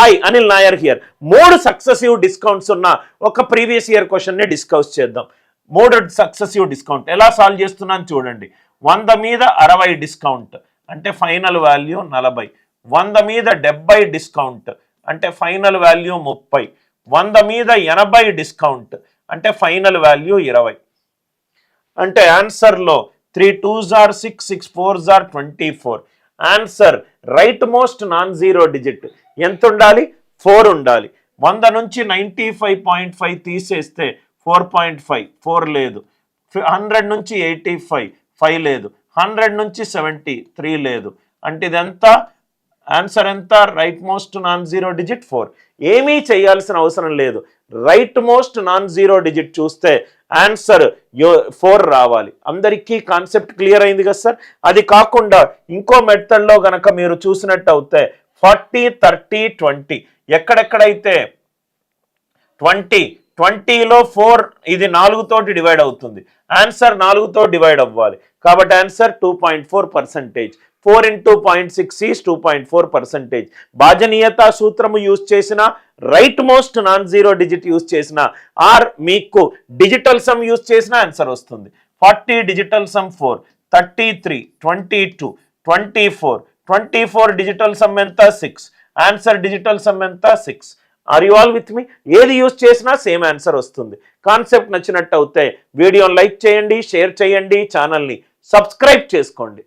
Hi Anil Nair here. 3 successive discounts ఉన్న ఒక previous year క్వశ్చన్ని డిస్కస్ చేద్దాం. 3 సక్సెసివ్ డిస్కౌంట్ ఎలా సాల్వ్ చేస్తున్నాను చూడండి. 100 మీద 60 డిస్కౌంట్ అంటే ఫైనల్ వాల్యూ 40. 100 మీద 70 డిస్కౌంట్ అంటే ఫైనల్ వాల్యూ 30. 100 మీద 80 డిస్కౌంట్ అంటే ఫైనల్ వాల్యూ 20. అంటే ఆన్సర్లో 3 2s are 6, 6 4s are 24. Answer right most non zero digit ఎంత ఉండాలి? 4 ఉండాలి. 100 నుంచి 95.5 తీసేస్తే 4.5, 4 లేదు. 100 నుంచి 85, 5 లేదు. 100 నుంచి 70, 3 లేదు. అంటే ఇదంతా ఆన్సర్ ఎంత? Right most non zero digit 4. ఏమీ చేయాల్సిన అవసరం లేదు. Right most non zero digit చూస్తే ఆన్సర్ 4 రావాలి. అందరికీ కాన్సెప్ట్ క్లియర్ అయింది కదా సార్? అది కాకుండా ఇంకో మెథడ్లో గనక మీరు చూసినట్టు అవుతే 40, 30, 20 ఎక్కడెక్కడైతే 20లో 4 ఇది 4తోటి డివైడ్ అవుతుంది. ఆన్సర్ 4తో డివైడ్ అవ్వాలి. కాబట్టి ఆన్సర్ 2.4%. 4 into 0.6 is 2.4%. భాజనీయత సూత్రము యూజ్ చేసిన, right most non zero digit use చేసిన, ఆర్ మీకు డిజిటల్ సమ్ యూజ్ చేసిన ఆన్సర్ వస్తుంది. 40 డిజిటల్ సమ్ 4, 33, 22, 24, 24 డిజిటల్ సమ్ ఎంత? 6. ఆన్సర్ డిజిటల్ సమ్ ఎంత? 6. Are you all with me? ఏది యూజ్ చేసినా సేమ్ ఆన్సర్ వస్తుంది. కాన్సెప్ట్ నచ్చినట్టు అవుతే వీడియోని లైక్ చేయండి, షేర్ చేయండి, ఛానల్ని సబ్స్క్రైబ్ చేసుకోండి.